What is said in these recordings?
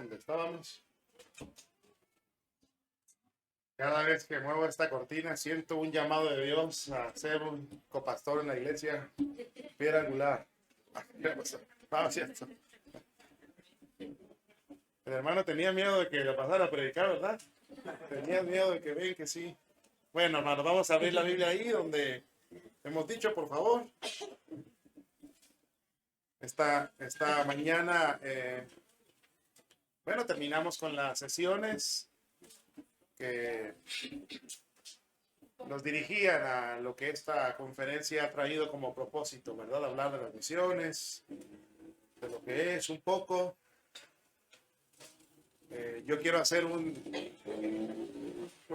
donde estábamos. Cada vez que muevo esta cortina siento un llamado de Dios a ser un copastor en la iglesia piedra angular. No, cierto. El hermano tenía miedo de que le pasara a predicar, ¿verdad? Tenía miedo de que ven que sí. Bueno, hermano, vamos a abrir la Biblia ahí donde hemos dicho, por favor. Esta mañana, bueno, terminamos con las sesiones que nos dirigían a lo que esta conferencia ha traído como propósito, ¿verdad? Hablar de las misiones, de lo que es un poco. Yo quiero hacer un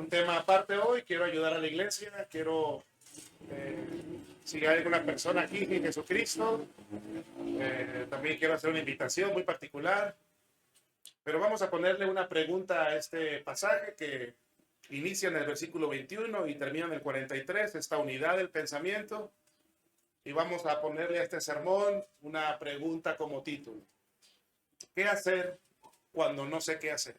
tema aparte hoy, quiero ayudar a la iglesia, quiero, si hay alguna persona aquí en Jesucristo, también quiero hacer una invitación muy particular, pero vamos a ponerle una pregunta a este pasaje que inicia en el versículo 21 y termina en el 43, esta unidad del pensamiento, y vamos a ponerle a este sermón una pregunta como título: ¿qué hacer cuando no sé qué hacer?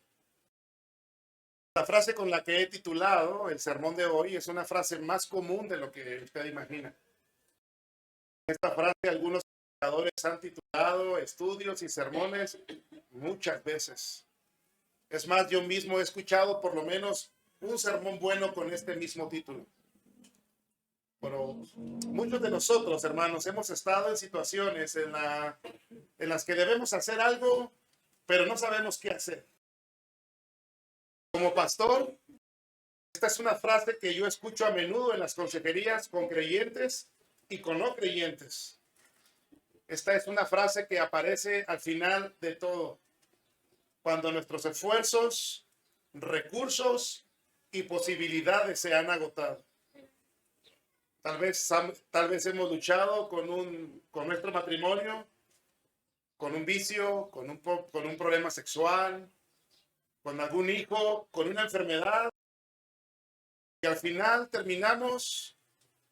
La frase con la que he titulado el sermón de hoy es una frase más común de lo que usted imagina. Esta frase algunos predicadores han titulado estudios y sermones muchas veces. Es más, yo mismo he escuchado por lo menos un sermón bueno con este mismo título. Pero muchos de nosotros, hermanos, hemos estado en situaciones en las que debemos hacer algo, pero no sabemos qué hacer. Como pastor, esta es una frase que yo escucho a menudo en las consejerías con creyentes y con no creyentes. Esta es una frase que aparece al final de todo, cuando nuestros esfuerzos, recursos y posibilidades se han agotado. Tal vez hemos luchado con nuestro matrimonio, con un vicio, con un problema sexual, con algún hijo, con una enfermedad, y al final terminamos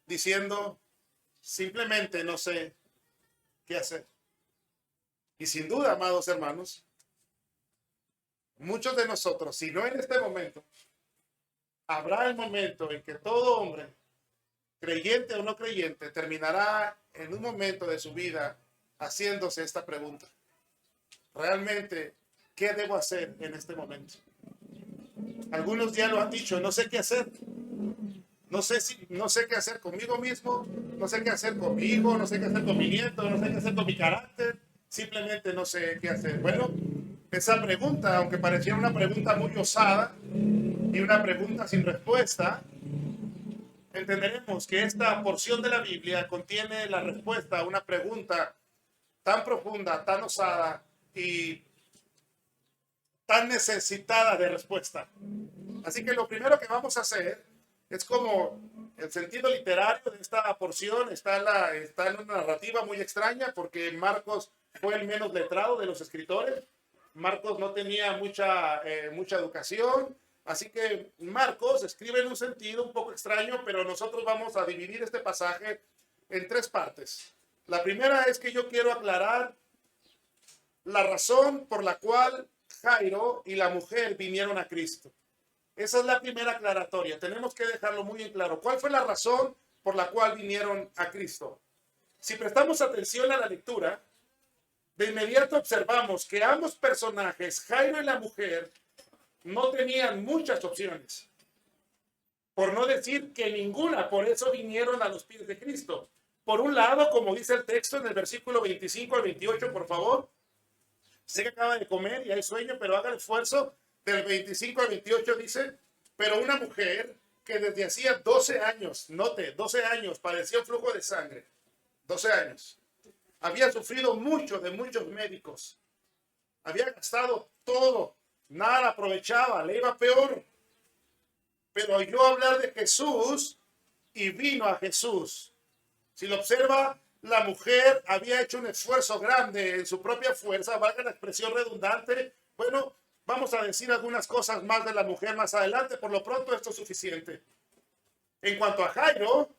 diciendo, simplemente no sé qué hacer. Y sin duda, amados hermanos, muchos de nosotros, si no en este momento, habrá el momento en que todo hombre, creyente o no creyente, terminará en un momento de su vida haciéndose esta pregunta: ¿realmente qué debo hacer en este momento? Algunos ya lo han dicho, no sé qué hacer. No sé qué hacer conmigo mismo, no sé qué hacer con mi hijo, no sé qué hacer con mi nieto, no sé qué hacer con mi carácter, simplemente no sé qué hacer. Bueno, esa pregunta, aunque pareciera una pregunta muy osada y una pregunta sin respuesta, entenderemos que esta porción de la Biblia contiene la respuesta a una pregunta tan profunda, tan osada y tan necesitada de respuesta. Así que lo primero que vamos a hacer es, como el sentido literario de esta porción está en una narrativa muy extraña, porque Marcos fue el menos letrado de los escritores. Marcos no tenía mucha educación, así que Marcos escribe en un sentido un poco extraño, pero nosotros vamos a dividir este pasaje en tres partes. La primera es que yo quiero aclarar la razón por la cual Jairo y la mujer vinieron a Cristo. Esa es la primera aclaratoria. Tenemos que dejarlo muy en claro. ¿Cuál fue la razón por la cual vinieron a Cristo? Si prestamos atención a la lectura, de inmediato observamos que ambos personajes, Jairo y la mujer, no tenían muchas opciones. Por no decir que ninguna. Por eso vinieron a los pies de Cristo. Por un lado, como dice el texto en el versículo 25 al 28, por favor. Sé que acaba de comer y hay sueño, pero haga el esfuerzo. Del 25 al 28 dice: pero una mujer que desde hacía 12 años, note, 12 años, padecía un flujo de sangre, 12 años, había sufrido mucho de muchos médicos, había gastado todo, nada aprovechaba, le iba peor, pero oyó hablar de Jesús y vino a Jesús. Si lo observa, la mujer había hecho un esfuerzo grande en su propia fuerza, valga la expresión redundante. Bueno, vamos a decir algunas cosas más de la mujer más adelante. Por lo pronto, esto es suficiente. En cuanto a Jairo,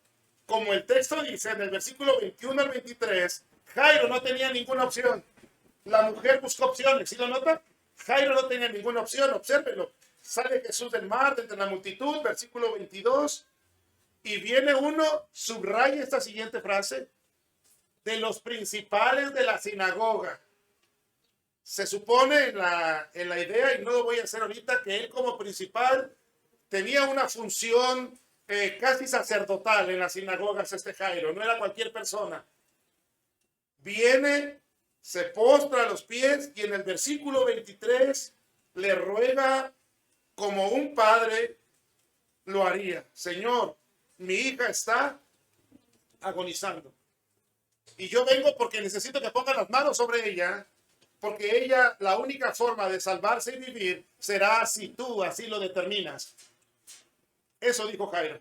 como el texto dice en el versículo 21 al 23, Jairo no tenía ninguna opción. La mujer buscó opciones, ¿sí lo nota? Jairo no tenía ninguna opción, obsérvenlo. Sale Jesús del mar, de entre la multitud, versículo 22, y viene uno, subraya esta siguiente frase, de los principales de la sinagoga. Se supone en la idea, y no lo voy a hacer ahorita, que él como principal tenía una función casi sacerdotal en las sinagogas, este Jairo, no era cualquier persona. Viene, se postra a los pies y en el versículo 23 le ruega como un padre lo haría. Señor, mi hija está agonizando. Y yo vengo porque necesito que pongan las manos sobre ella, porque ella, la única forma de salvarse y vivir será si tú así lo determinas. Eso dijo Jairo.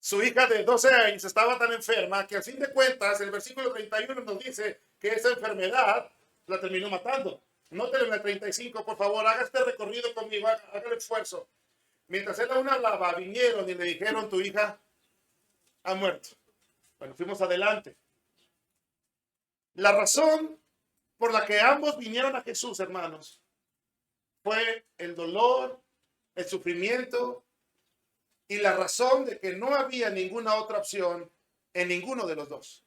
Su hija de 12 años estaba tan enferma que a fin de cuentas el versículo 31 nos dice que esa enfermedad la terminó matando. Nótelo en el 35, por favor, haga este recorrido conmigo, haga el esfuerzo. Mientras él aún hablaba, vinieron y le dijeron, tu hija ha muerto. Bueno, fuimos adelante. La razón por la que ambos vinieron a Jesús, hermanos, fue el dolor, el sufrimiento y la razón de que no había ninguna otra opción en ninguno de los dos.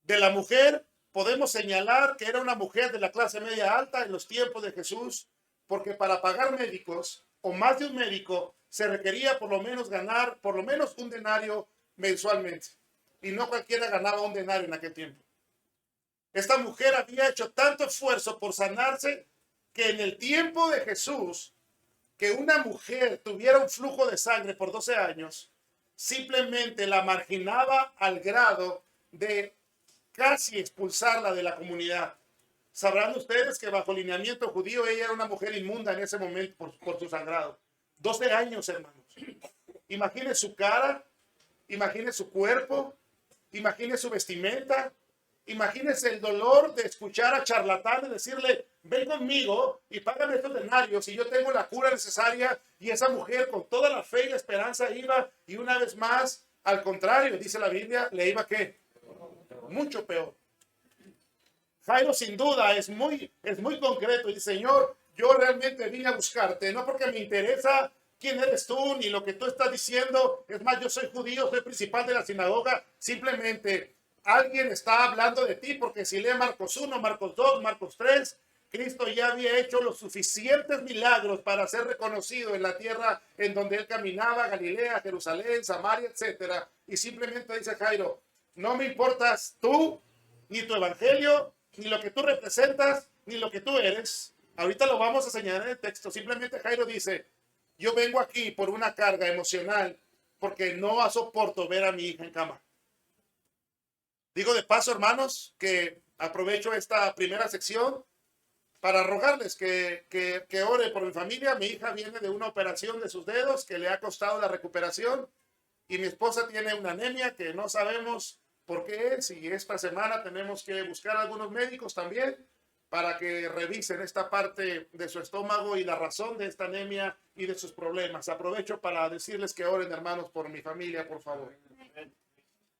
De la mujer podemos señalar que era una mujer de la clase media alta en los tiempos de Jesús, porque para pagar médicos o más de un médico se requería por lo menos ganar por lo menos un denario mensualmente. Y no cualquiera ganaba un denario en aquel tiempo. Esta mujer había hecho tanto esfuerzo por sanarse que en el tiempo de Jesús, que una mujer tuviera un flujo de sangre por 12 años, simplemente la marginaba al grado de casi expulsarla de la comunidad. Sabrán ustedes que bajo lineamiento judío ella era una mujer inmunda en ese momento por su sangrado. 12 años, hermanos. Imagine su cara, imagine su cuerpo, imagine su vestimenta, imagínese el dolor de escuchar a charlatanes decirle, ven conmigo y págame estos denarios y yo tengo la cura necesaria. Y esa mujer con toda la fe y la esperanza iba, y una vez más, al contrario, dice la Biblia, le iba ¿qué? Mucho peor. Jairo sin duda es muy concreto y dice, Señor, yo realmente vine a buscarte, no porque me interesa quién eres tú ni lo que tú estás diciendo. Es más, yo soy judío, soy principal de la sinagoga. Simplemente alguien está hablando de ti, porque si lee Marcos 1, Marcos 2, Marcos 3, Cristo ya había hecho los suficientes milagros para ser reconocido en la tierra en donde él caminaba, Galilea, Jerusalén, Samaria, etcétera. Y simplemente dice Jairo, no me importas tú, ni tu evangelio, ni lo que tú representas, ni lo que tú eres. Ahorita lo vamos a señalar en el texto. Simplemente Jairo dice, yo vengo aquí por una carga emocional, porque no soporto ver a mi hija en cama. Digo de paso, hermanos, que aprovecho esta primera sección para rogarles que ore por mi familia. Mi hija viene de una operación de sus dedos que le ha costado la recuperación, y mi esposa tiene una anemia que no sabemos por qué es, y esta semana tenemos que buscar a algunos médicos también para que revisen esta parte de su estómago y la razón de esta anemia y de sus problemas. Aprovecho para decirles que oren, hermanos, por mi familia, por favor.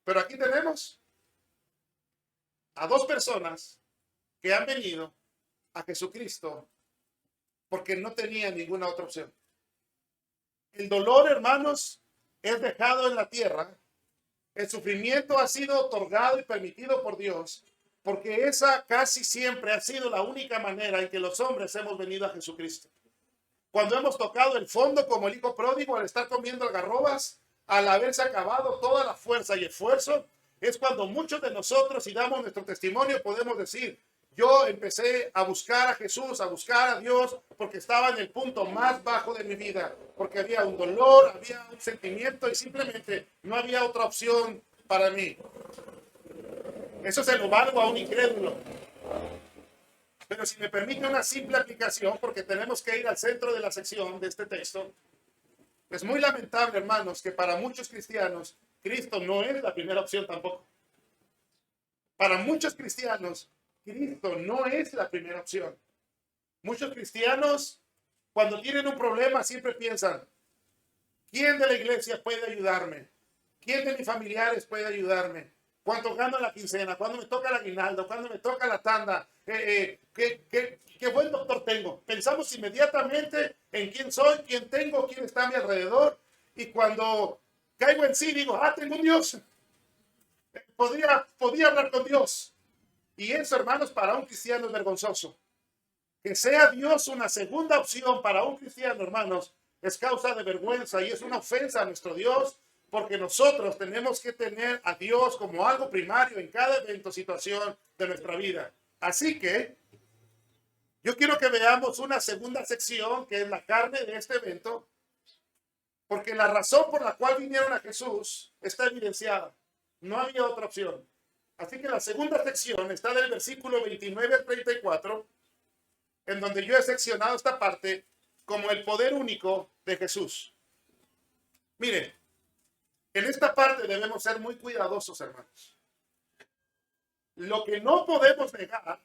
Pero aquí tenemos a dos personas que han venido a Jesucristo porque no tenían ninguna otra opción. El dolor, hermanos, es dejado en la tierra. El sufrimiento ha sido otorgado y permitido por Dios, porque esa casi siempre ha sido la única manera en que los hombres hemos venido a Jesucristo. Cuando hemos tocado el fondo como el hijo pródigo al estar comiendo algarrobas, al haberse acabado toda la fuerza y esfuerzo, es cuando muchos de nosotros, si damos nuestro testimonio, podemos decir, yo empecé a buscar a Jesús, a buscar a Dios, porque estaba en el punto más bajo de mi vida, porque había un dolor, había un sentimiento y simplemente no había otra opción para mí. Eso se lo valgo a un incrédulo. Pero si me permite una simple aplicación, porque tenemos que ir al centro de la sección de este texto, es muy lamentable, hermanos, que para muchos cristianos, Cristo no es la primera opción tampoco. Para muchos cristianos, Cristo no es la primera opción. Muchos cristianos, cuando tienen un problema, siempre piensan, ¿quién de la iglesia puede ayudarme? ¿Quién de mis familiares puede ayudarme? cuánto gano en la quincena, cuándo me toca el aguinaldo, cuándo me toca la tanda, qué buen doctor tengo. Pensamos inmediatamente en quién soy, quién tengo, quién está a mi alrededor. Y cuando caigo en sí, digo, tengo un Dios. Podría hablar con Dios. Y eso, hermanos, para un cristiano es vergonzoso. Que sea Dios una segunda opción para un cristiano, hermanos, es causa de vergüenza y es una ofensa a nuestro Dios, porque nosotros tenemos que tener a Dios como algo primario en cada evento, situación de nuestra vida. Así que yo quiero que veamos una segunda sección, que es la carne de este evento, porque la razón por la cual vinieron a Jesús está evidenciada. No había otra opción. Así que la segunda sección está del versículo 29 al 34, en donde yo he seccionado esta parte como el poder único de Jesús. Mire, en esta parte debemos ser muy cuidadosos, hermanos. Lo que no podemos negar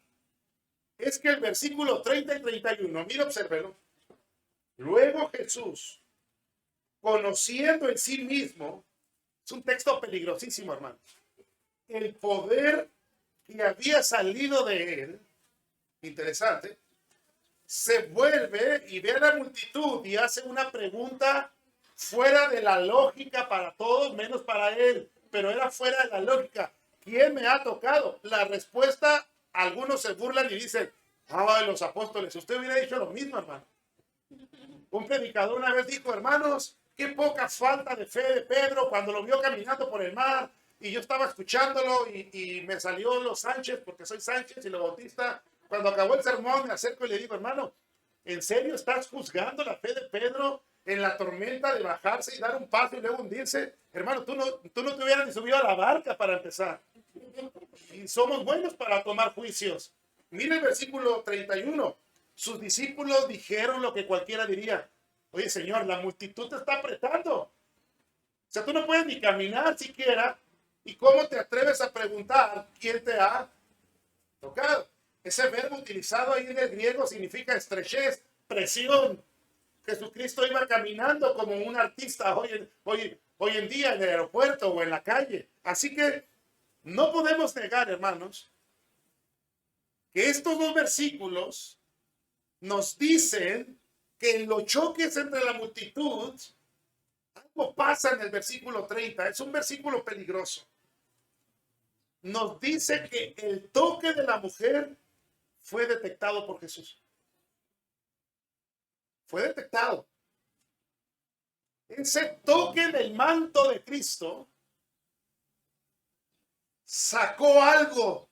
es que el versículo 30 y 31, mire, obsérvelo. Luego Jesús, conociendo en sí mismo, es un texto peligrosísimo, hermanos, el poder que había salido de él, interesante, se vuelve y ve a la multitud y hace una pregunta fuera de la lógica para todos, menos para él, pero era fuera de la lógica. ¿Quién me ha tocado? La respuesta, algunos se burlan y dicen, los apóstoles, usted hubiera dicho lo mismo, hermano. Un predicador una vez dijo, hermanos, qué poca falta de fe de Pedro cuando lo vio caminando por el mar, y yo estaba escuchándolo y me salió los Sánchez, porque soy Sánchez y lo Bautista. Cuando acabó el sermón me acerco y le digo, hermano, ¿en serio estás juzgando la fe de Pedro en la tormenta de bajarse y dar un paso y luego hundirse? Hermano, tú no te hubieras ni subido a la barca para empezar. Y somos buenos para tomar juicios. Mira el versículo 31. Sus discípulos dijeron lo que cualquiera diría. Oye, Señor, la multitud te está apretando. O sea, tú no puedes ni caminar siquiera. ¿Y cómo te atreves a preguntar quién te ha tocado? Ese verbo utilizado ahí en el griego significa estrechez, presión. Jesucristo iba caminando como un artista hoy en día en el aeropuerto o en la calle. Así que no podemos negar, hermanos, que estos dos versículos nos dicen que en los choques entre la multitud, algo pasa en el versículo 30. Es un versículo peligroso. Nos dice que el toque de la mujer fue detectado por Jesús. Fue detectado. Ese toque del manto de Cristo sacó algo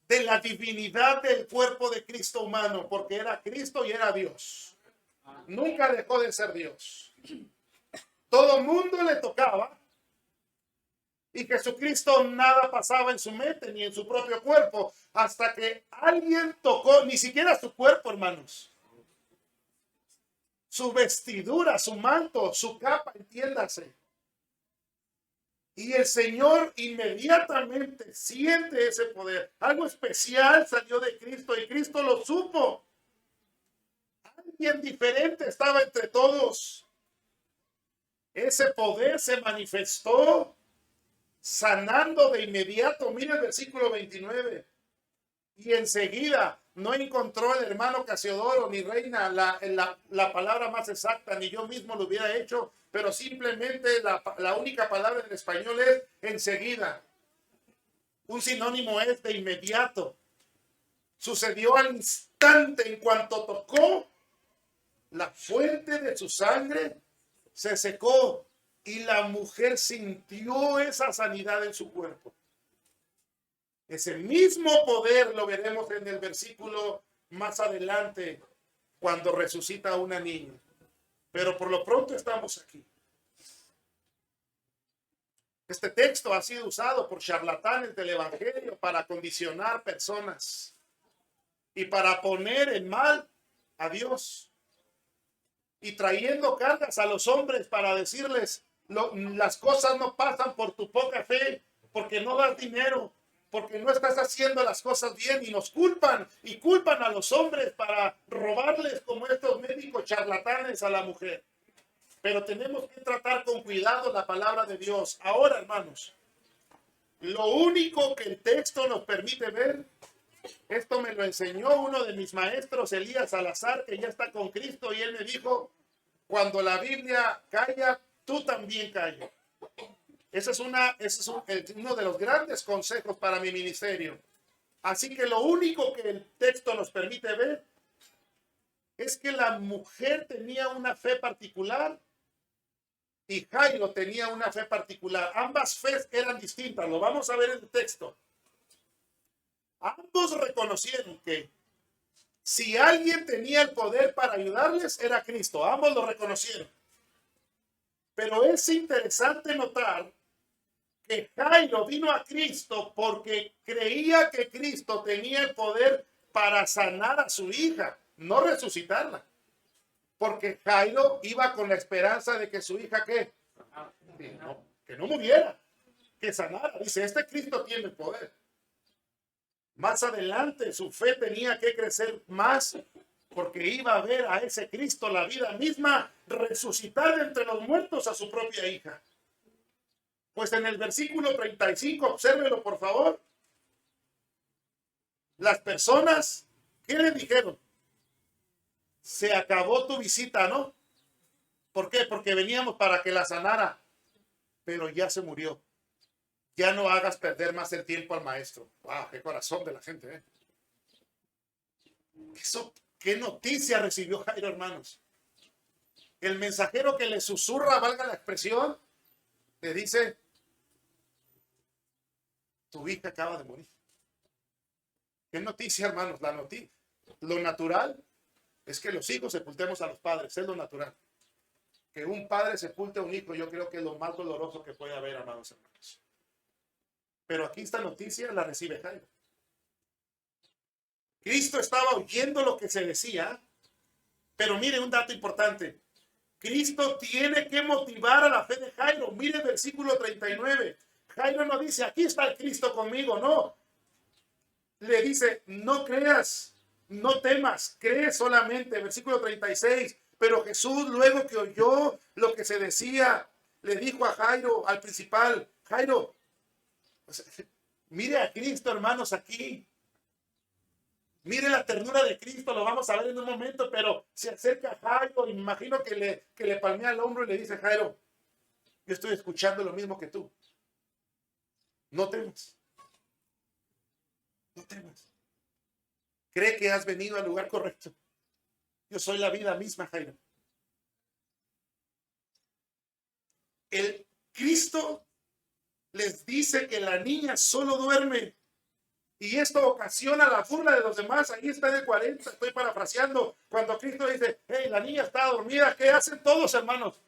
de la divinidad del cuerpo de Cristo humano, porque era Cristo y era Dios. Nunca dejó de ser Dios. Todo mundo le tocaba y Jesucristo nada pasaba en su mente ni en su propio cuerpo hasta que alguien tocó, ni siquiera su cuerpo, hermanos. Su vestidura, su manto, su capa, entiéndase. Y el Señor inmediatamente siente ese poder. Algo especial salió de Cristo y Cristo lo supo. Alguien diferente estaba entre todos. Ese poder se manifestó sanando de inmediato. Mira el versículo 29. Y enseguida no encontró el hermano Casiodoro ni Reina la palabra más exacta, ni yo mismo lo hubiera hecho, pero simplemente la única palabra en español es enseguida. Un sinónimo es de inmediato. Sucedió al instante. En cuanto tocó, la fuente de su sangre se secó y la mujer sintió esa sanidad en su cuerpo. Ese mismo poder lo veremos en el versículo más adelante, cuando resucita a una niña. Pero por lo pronto estamos aquí. Este texto ha sido usado por charlatanes del evangelio para condicionar personas y para poner en mal a Dios, y trayendo cargas a los hombres para decirles, las cosas no pasan por tu poca fe, porque no das dinero, porque no estás haciendo las cosas bien, y nos culpan a los hombres para robarles como estos médicos charlatanes a la mujer. Pero tenemos que tratar con cuidado la palabra de Dios. Ahora, hermanos, Lo único que el texto nos permite ver, esto me lo enseñó uno de mis maestros, Elías Salazar, que ya está con Cristo, y él me dijo, cuando la Biblia calla, tú también calla. Ese es uno de los grandes consejos para mi ministerio. Así que lo único que el texto nos permite ver es que la mujer tenía una fe particular y Jairo tenía una fe particular. Ambas fes eran distintas, lo vamos a ver en el texto. Ambos reconocieron que si alguien tenía el poder para ayudarles, era Cristo. Ambos lo reconocieron. Pero es interesante notar que Jairo vino a Cristo porque creía que Cristo tenía el poder para sanar a su hija, no resucitarla. Porque Jairo iba con la esperanza de que su hija, ¿qué? Que no muriera, que sanara. Dice, este Cristo tiene el poder. Más adelante su fe tenía que crecer más porque iba a ver a ese Cristo, la vida misma, resucitar de entre los muertos a su propia hija. Pues en el versículo 35, obsérvelo por favor. Las personas, ¿qué le dijeron? Se acabó tu visita, ¿no? ¿Por qué? Porque veníamos para que la sanara, pero ya se murió. Ya no hagas perder más el tiempo al maestro. ¡Wow! ¡Qué corazón de la gente! ¿Eh? Eso, ¿qué noticia recibió Jairo, hermanos? El mensajero que le susurra, valga la expresión, le dice, tu hija acaba de morir. ¿Qué noticia, hermanos? La noticia. Lo natural es que los hijos sepultemos a los padres, es lo natural. Que un padre sepulte a un hijo, yo creo que es lo más doloroso que puede haber, amados hermanos. Pero aquí esta noticia la recibe Jairo. Cristo estaba oyendo lo que se decía, pero mire un dato importante. Cristo tiene que motivar a la fe de Jairo. Mire el versículo 39. Jairo no dice, aquí está el Cristo conmigo, no. Le dice, no creas, no temas, cree solamente. Versículo 36. Pero Jesús, luego que oyó lo que se decía, le dijo a Jairo, al principal, Jairo, mire a Cristo, hermanos, aquí. Mire la ternura de Cristo, lo vamos a ver en un momento, pero se acerca a Jairo y me imagino que le palmea el hombro y le dice, Jairo, yo estoy escuchando lo mismo que tú. No temas. No temas. Cree que has venido al lugar correcto. Yo soy la vida misma, Jairo. El Cristo les dice que la niña solo duerme y esto ocasiona la burla de los demás. Ahí está en el 40, estoy parafraseando, cuando Cristo dice, hey, la niña está dormida. ¿Qué hacen todos, hermanos?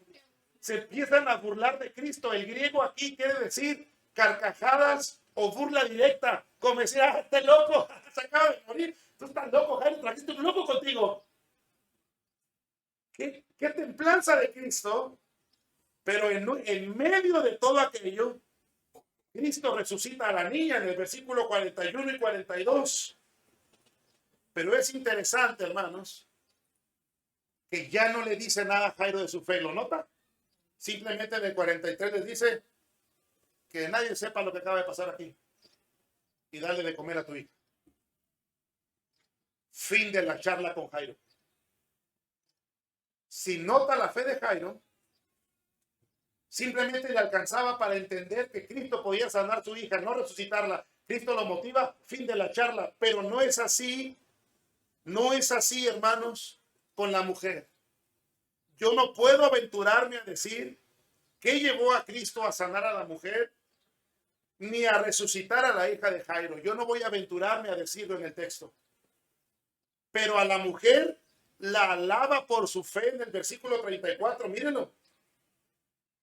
Se empiezan a burlar de Cristo. El griego aquí quiere decir carcajadas o burla directa, como decir, este loco, se acaba de morir, tú estás loco, Jairo, trajiste un loco contigo. ¿Qué templanza de Cristo? Pero en medio de todo aquello, Cristo resucita a la niña en el versículo 41 y 42. Pero es interesante, hermanos, que ya no le dice nada a Jairo de su fe. ¿Lo nota? Simplemente en el 43 les dice que nadie sepa lo que acaba de pasar aquí y darle de comer a tu hija. Fin de la charla con Jairo. Si nota la fe de Jairo, simplemente le alcanzaba para entender que Cristo podía sanar a su hija, no resucitarla. Cristo lo motiva, fin de la charla. Pero no es así, hermanos, con la mujer. Yo no puedo aventurarme a decir qué llevó a Cristo a sanar a la mujer, ni a resucitar a la hija de Jairo. Yo no voy a aventurarme a decirlo en el texto. Pero a la mujer la alaba por su fe en el versículo 34, mírenlo.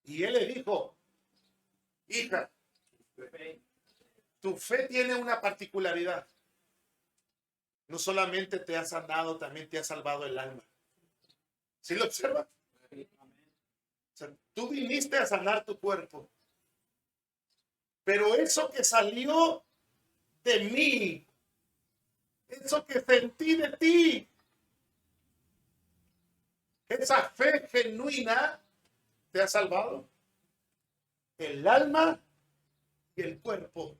Y él le dijo, hija, tu fe tiene una particularidad. No solamente te ha sanado, también te ha salvado el alma. ¿Sí lo observa? O sea, tú viniste a sanar tu cuerpo. Pero eso que salió de mí, eso que sentí de ti, esa fe genuina, te ha salvado el alma y el cuerpo.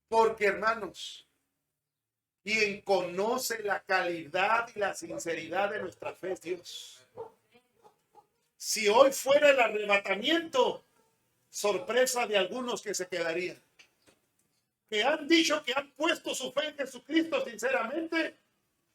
Porque, hermanos, quien conoce la calidad y la sinceridad de nuestra fe es Dios. Si hoy fuera el arrebatamiento, sorpresa de algunos que se quedarían, que han dicho que han puesto su fe en Jesucristo sinceramente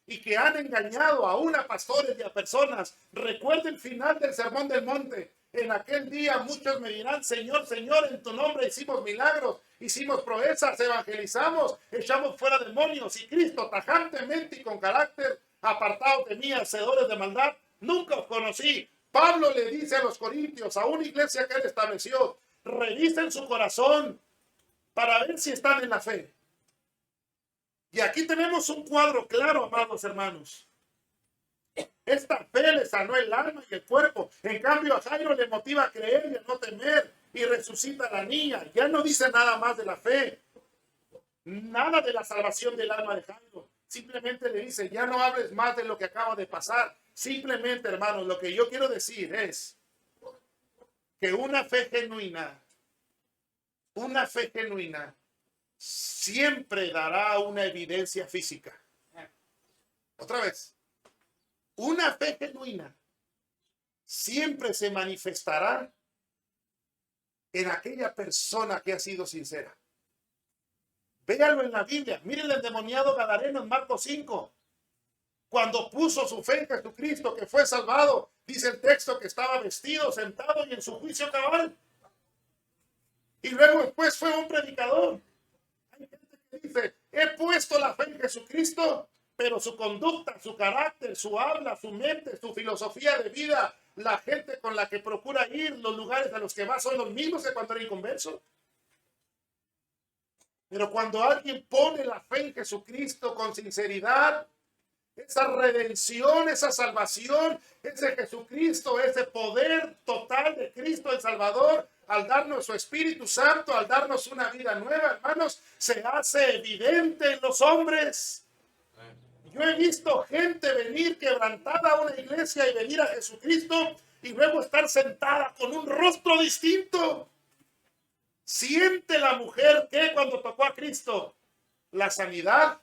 y que han engañado aún a pastores y a personas. Recuerda el final del Sermón del Monte. En aquel día muchos me dirán: Señor, Señor, en tu nombre hicimos milagros, hicimos proezas, evangelizamos, echamos fuera demonios. Y Cristo tajantemente y con carácter: apartados de mí, hacedores de maldad, nunca os conocí. Pablo le dice a los corintios, a una iglesia que él estableció: revisen su corazón para ver si están en la fe. Y aquí tenemos un cuadro claro, amados hermanos. Esta fe le sanó el alma y el cuerpo. En cambio, a Jairo le motiva a creer y a no temer, y resucita a la niña. Ya no dice nada más de la fe, nada de la salvación del alma de Jairo. Simplemente le dice: ya no hables más de lo que acaba de pasar. Simplemente, hermanos, lo que yo quiero decir es que una fe genuina siempre dará una evidencia física. Otra vez, una fe genuina siempre se manifestará en aquella persona que ha sido sincera. Véanlo en la Biblia. Miren el endemoniado gadareno en Marcos 5. Cuando puso su fe en Jesucristo, que fue salvado, dice el texto que estaba vestido, sentado y en su juicio cabal. Y luego después fue un predicador. Hay gente que dice: he puesto la fe en Jesucristo, pero su conducta, su carácter, su habla, su mente, su filosofía de vida, la gente con la que procura ir, los lugares a los que va, son los mismos que cuando era inconverso. Pero cuando alguien pone la fe en Jesucristo con sinceridad, esa redención, esa salvación, ese Jesucristo, ese poder total de Cristo el Salvador, al darnos su Espíritu Santo, al darnos una vida nueva, hermanos, se hace evidente en los hombres. Yo he visto gente venir quebrantada a una iglesia y venir a Jesucristo y luego estar sentada con un rostro distinto. Siente la mujer que cuando tocó a Cristo, la sanidad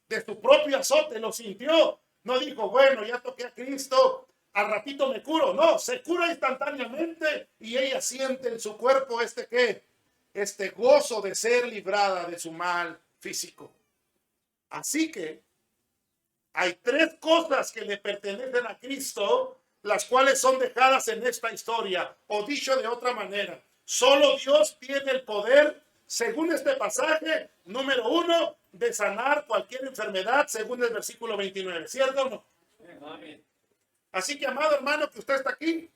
de su propio azote, lo sintió. No dijo: bueno, ya toqué a Cristo, al ratito me curo. No, se cura instantáneamente y ella siente en su cuerpo este gozo de ser librada de su mal físico. Así que hay tres cosas que le pertenecen a Cristo, las cuales son dejadas en esta historia, o dicho de otra manera, solo Dios tiene el poder, según este pasaje, número 1, de sanar cualquier enfermedad, según el versículo 29. ¿Cierto o no? Amén. Así que, amado hermano, que usted está aquí,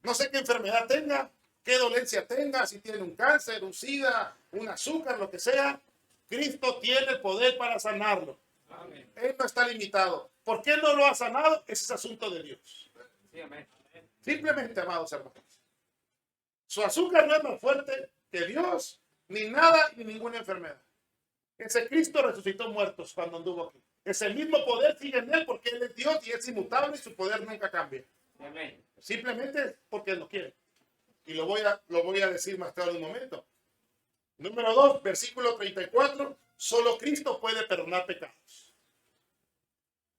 no sé qué enfermedad tenga, qué dolencia tenga, si tiene un cáncer, un SIDA, un azúcar, lo que sea, Cristo tiene el poder para sanarlo. Amén. Él no está limitado. ¿Por qué no lo ha sanado? Ese es asunto de Dios. Sí, amén. Simplemente, amados hermanos, su azúcar no es más fuerte que Dios, ni nada, ni ninguna enfermedad. Ese Cristo resucitó muertos cuando anduvo aquí. Ese mismo poder sigue en él porque él es Dios y es inmutable y su poder nunca cambia. Amén. Simplemente porque él lo quiere. Y lo voy a decir más tarde un momento. Número 2, versículo 34. Solo Cristo puede perdonar pecados.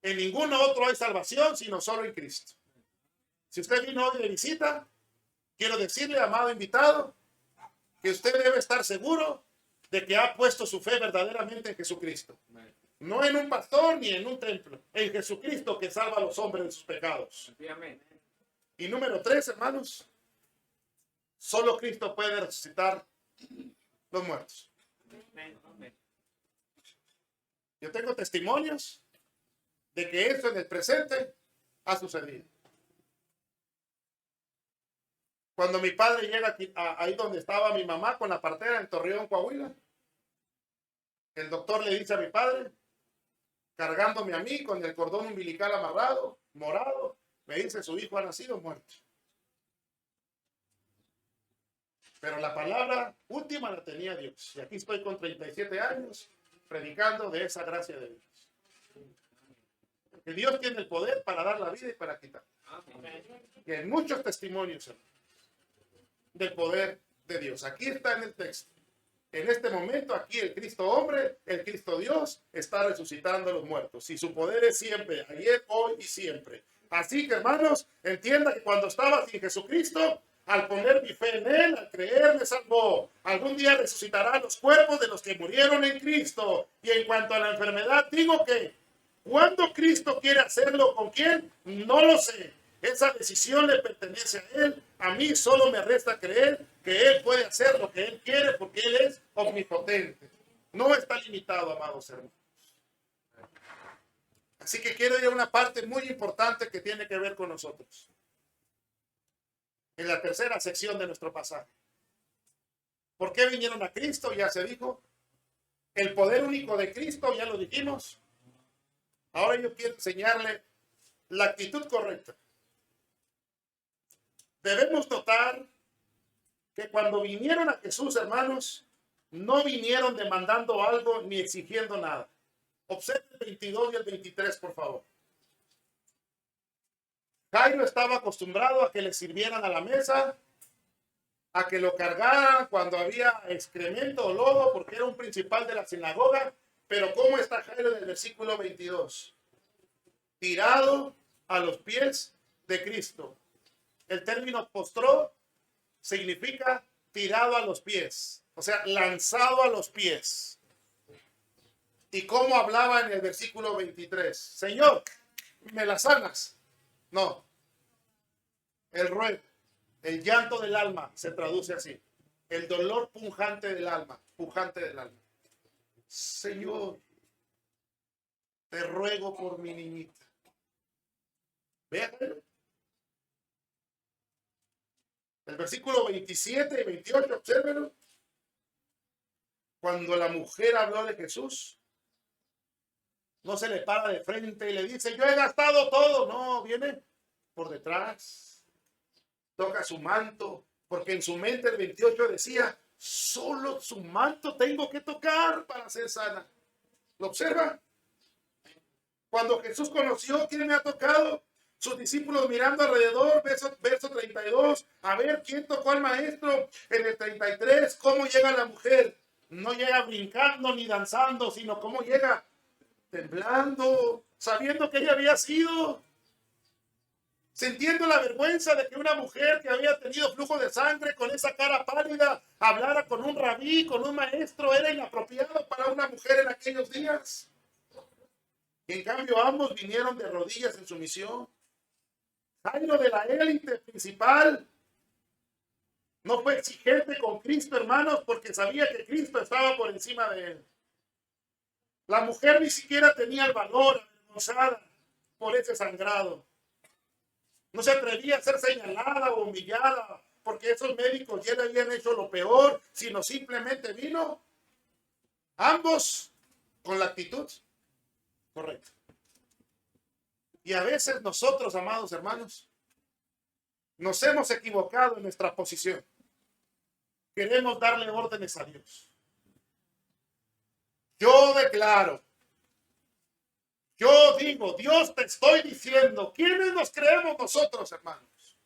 En ninguno otro hay salvación sino solo en Cristo. Si usted vino hoy de visita, quiero decirle, amado invitado, que usted debe estar seguro de que ha puesto su fe verdaderamente en Jesucristo. No en un pastor ni en un templo, en Jesucristo que salva a los hombres de sus pecados. Y número 3, hermanos, solo Cristo puede resucitar los muertos. Yo tengo testimonios de que eso en el presente ha sucedido. Cuando mi padre llega aquí, ahí donde estaba mi mamá con la partera en Torreón, Coahuila, el doctor le dice a mi padre, cargándome a mí con el cordón umbilical amarrado, morado, me dice: su hijo ha nacido muerto. Pero la palabra última la tenía Dios. Y aquí estoy con 37 años predicando de esa gracia de Dios. Porque Dios tiene el poder para dar la vida y para quitar. Y hay muchos testimonios, hermano. del poder de Dios. Aquí está en el texto. En este momento, aquí el Cristo hombre, el Cristo Dios, está resucitando a los muertos. Y su poder es siempre, ayer, hoy y siempre. Así que, hermanos, entienda que cuando estaba sin Jesucristo, al poner mi fe en Él, al creer, me salvó. Algún día resucitará los cuerpos de los que murieron en Cristo. Y en cuanto a la enfermedad, digo que, ¿cuándo Cristo quiere hacerlo? ¿Con quién? No lo sé. Esa decisión le pertenece a Él. A mí solo me resta creer que Él puede hacer lo que Él quiere porque Él es omnipotente. No está limitado, amados hermanos. Así que quiero ir a una parte muy importante que tiene que ver con nosotros. En la tercera sección de nuestro pasaje. ¿Por qué vinieron a Cristo? Ya se dijo. El poder único de Cristo, ya lo dijimos. Ahora yo quiero enseñarle la actitud correcta. Debemos notar que cuando vinieron a Jesús, hermanos, no vinieron demandando algo ni exigiendo nada. Observe el 22 y el 23, por favor. Jairo estaba acostumbrado a que le sirvieran a la mesa, a que lo cargaran cuando había excremento o lodo, porque era un principal de la sinagoga. Pero ¿cómo está Jairo en el versículo 22? Tirado a los pies de Cristo. El término postró significa tirado a los pies, o sea, lanzado a los pies. ¿Y cómo hablaba en el versículo 23? Señor, ¿me la sanas? No. El ruego, el llanto del alma se traduce así. El dolor pujante del alma, pujante del alma. Señor, te ruego por mi niñita. Véanlo. El versículo 27 y 28, obsérvenlo. Cuando la mujer habló de Jesús, no se le para de frente y le dice, yo he gastado todo. No, viene por detrás, toca su manto, porque en su mente el 28 decía, solo su manto tengo que tocar para ser sana. ¿Lo observa? Cuando Jesús conoció, ¿quién me ha tocado? Sus discípulos mirando alrededor, verso 32, a ver quién tocó al maestro. En el 33, ¿cómo llega la mujer? No llega brincando ni danzando, sino cómo llega temblando, sabiendo que ella había sido, sintiendo la vergüenza de que una mujer que había tenido flujo de sangre con esa cara pálida hablara con un rabí, con un maestro. Era inapropiado para una mujer en aquellos días. Y en cambio ambos vinieron de rodillas en sumisión. Jairo, de la élite principal, no fue exigente con Cristo, hermanos, porque sabía que Cristo estaba por encima de él. La mujer ni siquiera tenía el valor, avergonzada por ese sangrado. No se atrevía a ser señalada o humillada porque esos médicos ya le habían hecho lo peor, sino simplemente vino ambos con la actitud correcta. Y a veces nosotros, amados hermanos, nos hemos equivocado en nuestra posición. Queremos darle órdenes a Dios. Yo declaro, yo digo, Dios te estoy diciendo. ¿Quiénes nos creemos nosotros, hermanos?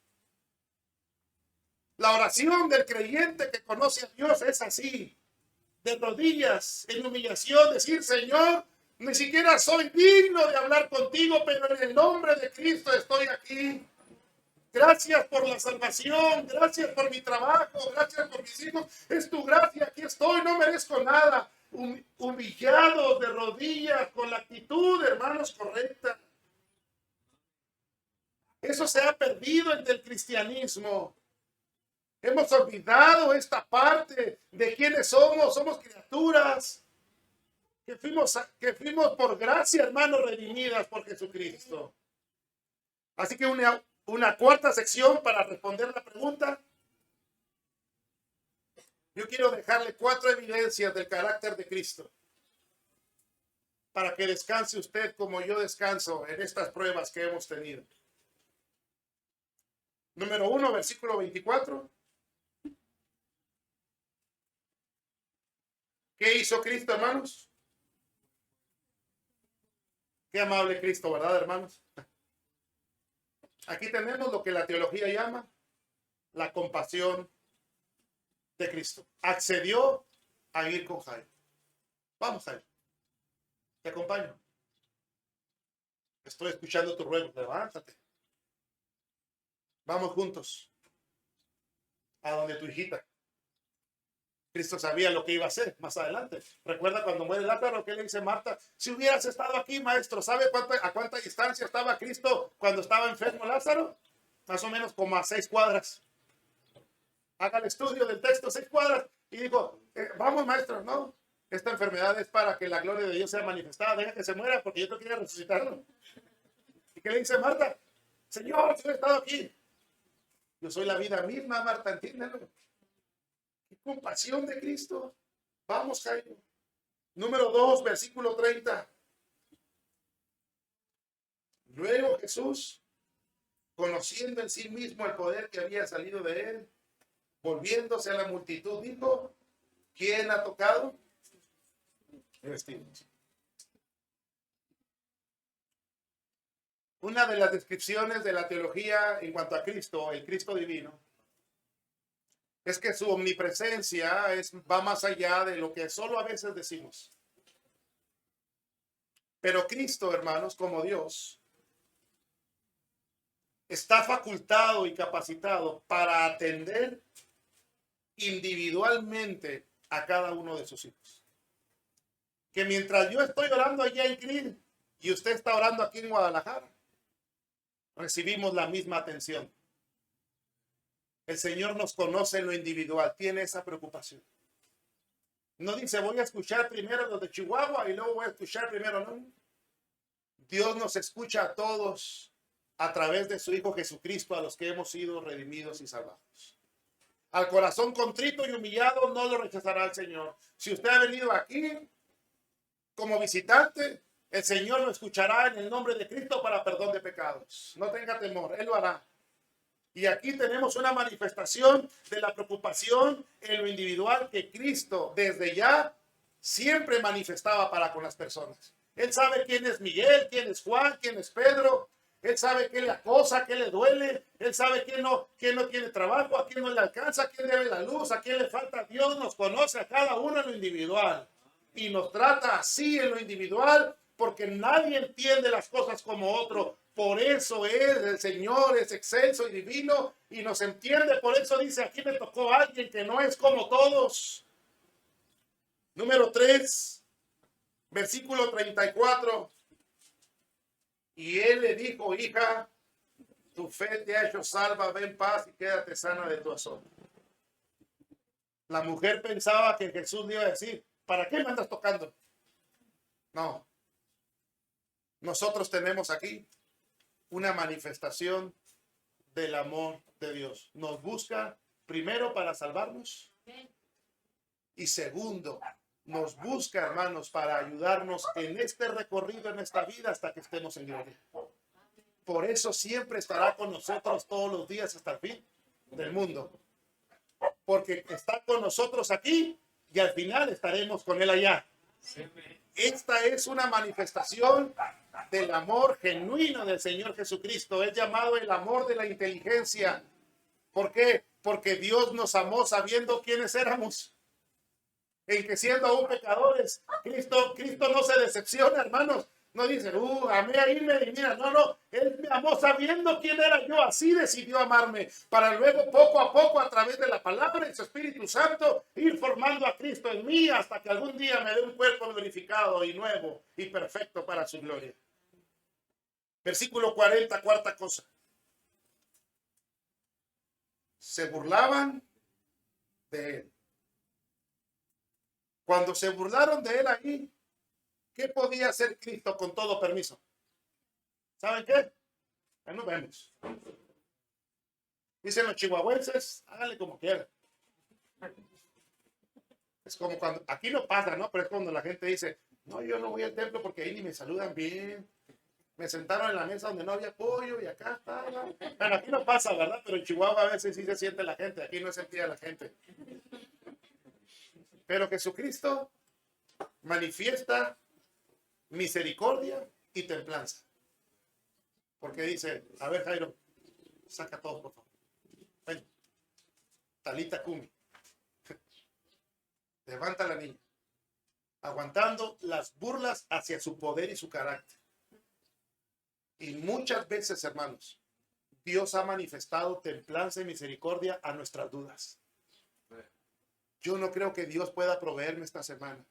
La oración del creyente que conoce a Dios es así, de rodillas, en humillación, decir, Señor, ni siquiera soy digno de hablar contigo, pero en el nombre de Cristo estoy aquí. Gracias por la salvación, gracias por mi trabajo, gracias por mis hijos. Es tu gracia, aquí estoy, no merezco nada. Humillado de rodillas, con la actitud, hermanos, correcta. Eso se ha perdido entre el cristianismo. Hemos olvidado esta parte de quiénes somos. Somos criaturas que fuimos por gracia, hermanos, redimidas por Jesucristo. Así que una cuarta sección para responder la pregunta. Yo quiero dejarle 4 evidencias del carácter de Cristo para que descanse usted como yo descanso en estas pruebas que hemos tenido. Número 1, versículo 24. ¿Qué hizo Cristo, hermanos? Qué amable Cristo, ¿verdad, hermanos? Aquí tenemos lo que la teología llama la compasión de Cristo. Accedió a ir con Jairo. Vamos, Jairo. Te acompaño. Estoy escuchando tu ruego. Levántate. Vamos juntos a donde tu hijita. Cristo sabía lo que iba a hacer más adelante. Recuerda cuando muere Lázaro, que le dice Marta: si hubieras estado aquí, maestro, ¿sabe a cuánta distancia estaba Cristo cuando estaba enfermo Lázaro? Más o menos como a 6 cuadras. Haga el estudio del texto, 6 cuadras. Y dijo: vamos, maestro, no. Esta enfermedad es para que la gloria de Dios sea manifestada. Deja que se muera porque yo te quiero resucitarlo. ¿Y qué le dice Marta? Señor, yo he estado aquí. Yo soy la vida misma, Marta, entiéndelo. Qué compasión de Cristo. Vamos, Jairo. Número 2, versículo 30. Luego Jesús, conociendo en sí mismo el poder que había salido de él, volviéndose a la multitud, dijo: ¿quién ha tocado mi vestido? Una de las descripciones de la teología en cuanto a Cristo, el Cristo divino, es que su omnipresencia va más allá de lo que solo a veces decimos. Pero Cristo, hermanos, como Dios, está facultado y capacitado para atender individualmente a cada uno de sus hijos. Que mientras yo estoy orando allá en Krill y usted está orando aquí en Guadalajara, recibimos la misma atención. El Señor nos conoce en lo individual, tiene esa preocupación. No dice: voy a escuchar primero los de Chihuahua y luego voy a escuchar primero, no. Dios nos escucha a todos a través de su Hijo Jesucristo, a los que hemos sido redimidos y salvados. Al corazón contrito y humillado no lo rechazará el Señor. Si usted ha venido aquí como visitante, el Señor lo escuchará en el nombre de Cristo para perdón de pecados. No tenga temor, Él lo hará. Y aquí tenemos una manifestación de la preocupación en lo individual que Cristo desde ya siempre manifestaba para con las personas. Él sabe quién es Miguel, quién es Juan, quién es Pedro. Él sabe qué le acosa, qué le duele. Él sabe quién no tiene trabajo, a quién no le alcanza, a quién debe la luz, a quién le falta. Dios nos conoce a cada uno en lo individual. Y nos trata así en lo individual porque nadie entiende las cosas como otro. Por eso el Señor es excelso y divino y nos entiende. Por eso dice: aquí me tocó a alguien que no es como todos. Número 3, versículo 34. Y él le dijo: hija, tu fe te ha hecho salva, ve en paz y quédate sana de tu asombro. La mujer pensaba que Jesús le iba a decir: ¿para qué me andas tocando? No. Nosotros tenemos aquí una manifestación del amor de Dios. Nos busca primero para salvarnos y segundo, nos busca, hermanos, para ayudarnos en este recorrido, en esta vida, hasta que estemos en gloria. Por eso siempre estará con nosotros todos los días hasta el fin del mundo. Porque está con nosotros aquí y al final estaremos con Él allá. Esta es una manifestación del amor genuino del Señor Jesucristo. Es llamado el amor de la inteligencia. ¿Por qué? Porque Dios nos amó sabiendo quiénes éramos. En que siendo aún pecadores, Cristo no se decepciona, hermanos. No dice: amé a irme y mira, no. Él me amó sabiendo quién era yo. Así decidió amarme. Para luego, poco a poco, a través de la palabra y su Espíritu Santo, ir formando a Cristo en mí hasta que algún día me dé un cuerpo glorificado y nuevo y perfecto para su gloria. Versículo 40, cuarta cosa. Se burlaban de él. Cuando se burlaron de él ahí, ¿qué podía hacer Cristo con todo permiso? ¿Saben qué? Ya nos vemos. Dicen los chihuahuenses: háganle como quieran. Es como cuando, aquí no pasa, ¿no? Pero es cuando la gente dice: no, yo no voy al templo porque ahí ni me saludan bien. Me sentaron en la mesa donde no había pollo y acá estaba. Bueno, aquí no pasa, ¿verdad? Pero en Chihuahua a veces sí se siente la gente. Aquí no se sentía la gente. Pero Jesucristo manifiesta misericordia y templanza. Porque dice: a ver, Jairo, saca todo, por favor. Ven. Talita Kumi. Levanta la niña, aguantando las burlas hacia su poder y su carácter. Y muchas veces, hermanos, Dios ha manifestado templanza y misericordia a nuestras dudas. Yo no creo que Dios pueda proveerme esta semana.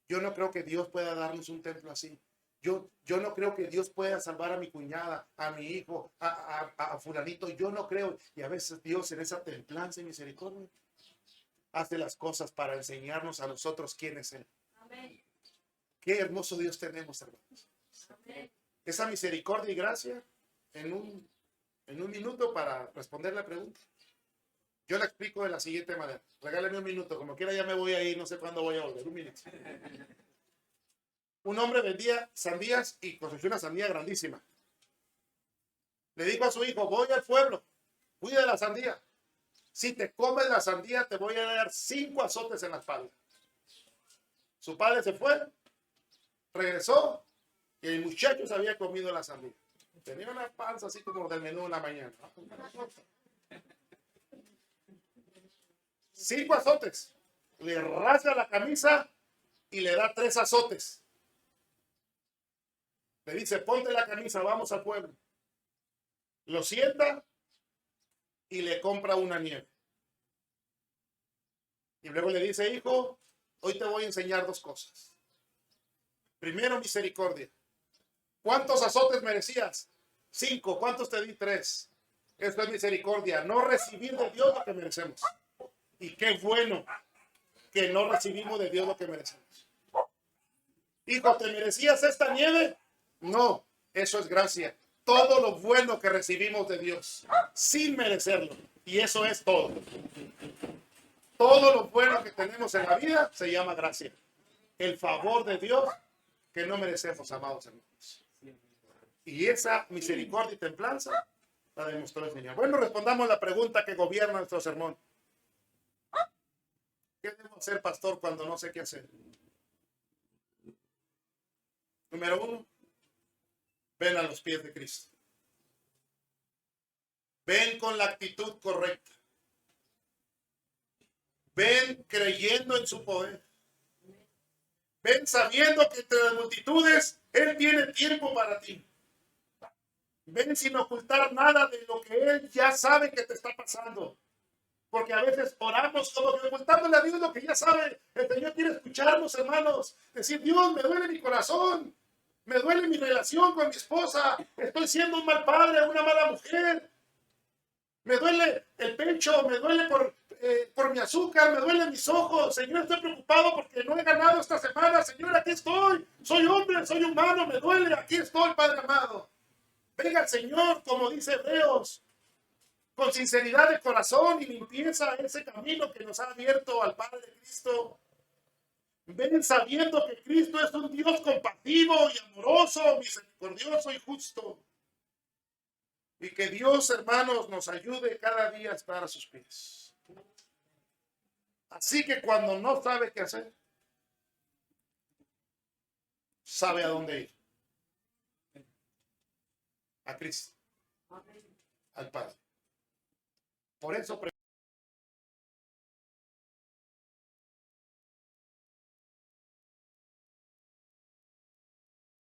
Yo no creo que Dios pueda darnos un templo así. Yo no creo que Dios pueda salvar a mi cuñada, a mi hijo, a fulanito. Yo no creo. Y a veces Dios en esa templanza y misericordia hace las cosas para enseñarnos a nosotros quién es Él. Amén. Qué hermoso Dios tenemos, hermanos. Amén. Esa misericordia y gracia en un minuto para responder la pregunta. Yo la explico de la siguiente manera. Regálame un minuto, como quiera ya me voy a ir, no sé cuándo voy a volver. Un minuto. Un hombre vendía sandías y cosechó una sandía grandísima. Le dijo a su hijo, voy al pueblo, cuida de la sandía. Si te comes la sandía, te voy a dar 5 azotes en la espalda. Su padre se fue, regresó, y el muchacho se había comido la sandía. Tenía una panza así como del menú en la mañana. 5 azotes. Le rasga la camisa y le da 3 azotes. Le dice, ponte la camisa, vamos al pueblo. Lo sienta y le compra una nieve. Y luego le dice, hijo, hoy te voy a enseñar 2 cosas. Primero, misericordia. ¿Cuántos azotes merecías? 5. ¿Cuántos te di? 3. Esto es misericordia. No recibir de Dios lo que merecemos. Y qué bueno que no recibimos de Dios lo que merecemos. Hijo, ¿te merecías esta nieve? No, eso es gracia. Todo lo bueno que recibimos de Dios, sin merecerlo. Y eso es todo. Todo lo bueno que tenemos en la vida se llama gracia. El favor de Dios que no merecemos, amados hermanos. Y esa misericordia y templanza la demostró el Señor. Bueno, respondamos la pregunta que gobierna nuestro sermón. ¿Qué debo hacer, pastor, cuando no sé qué hacer? Número 1, ven a los pies de Cristo. Ven con la actitud correcta. Ven creyendo en su poder. Ven sabiendo que entre las multitudes Él tiene tiempo para ti. Ven sin ocultar nada de lo que Él ya sabe que te está pasando. Porque a veces oramos como que ocultándole a Dios lo que ya sabe. El Señor quiere escucharnos, hermanos. Decir, Dios, me duele mi corazón. Me duele mi relación con mi esposa. Estoy siendo un mal padre, una mala mujer. Me duele el pecho, me duele por mi azúcar, me duelen mis ojos. Señor, estoy preocupado porque no he ganado esta semana. Señor, aquí estoy. Soy hombre, soy humano, me duele. Aquí estoy, Padre amado. Venga al Señor, como dice Hebreos, con sinceridad de corazón y limpieza ese camino que nos ha abierto al Padre de Cristo. Ven sabiendo que Cristo es un Dios compasivo y amoroso, misericordioso y justo. Y que Dios, hermanos, nos ayude cada día a estar a sus pies. Así que cuando no sabe qué hacer, sabe a dónde ir. A Cristo. Al Padre. Por eso